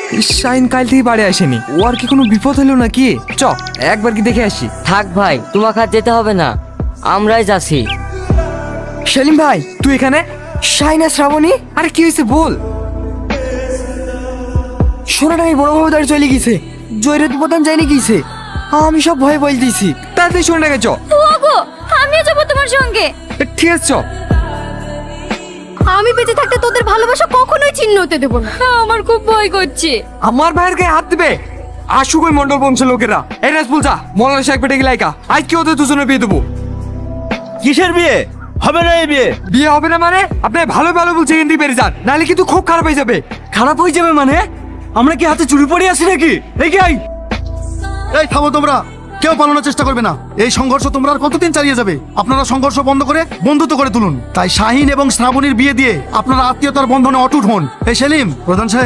Shine কাল থেকে বাড়ি আসেনি, ও আর কি কোনো বিপদ হলো নাকি? চ একবার কি দেখে আসি। থাক ভাই, তোমাকে আর যেতে হবে না, আমরাই যাচ্ছি। সেলিম ভাই তুই এখানে? শাইন আর শ্রাবণী? আরে কি হয়েছে বল। সোনাটা আমি বড় বাবু দাঁড়িয়ে চলে গেছে, জয়রত প্রধান যায়নি গিয়েছে, আমি সব ভয়ে বল দিয়েছি। তাড়াতাড়ি সোনাটাকে চ। ওগো, আমিও যাবো তোমার সঙ্গে। ঠিক আছে চ। আমি বেঁচে থাকতে তোদের ভালোবাসা কখনোই ছিন্ন হতে দেবো না। আমার খুব ভয় করছে। আমার ভাইয়ের গায়ে হাত দিবে? আসুক ওই মন্ডল বংশের লোকেরা। এই রাজপুল যা, মৌলানা সাহেব পেটে গিলাইকা, আজ কি ওদের দুজনে বিয়ে দেবো। কিসের বিয়ে হবে না? এই বিয়ে বিয়ে হবে না মানে? আপনি ভালো ভালো বলছে এখান থেকে বেরিয়ে যান, নাহলে কিন্তু খুব খারাপ হয়ে যাবে। খারাপ হয়ে যাবে মানে? আমরা কি হাতে চুরি পড়ে আছি নাকি? এই এই থামো তোমরা, কেউ পালানোর চেষ্টা করবে না। এই সংঘর্ষ তোমরা আর কতদিন চালিয়ে যাবে? আপনারা সংঘর্ষ বন্ধ করে বন্ধুত্ব করে তুলুন। তাই শাহিন এবং শ্রাবণীর বিয়ে দিয়ে আপনারা আত্মীয়তার বন্ধনে অটুট হন। এই সেলিম, প্রধান সাহেব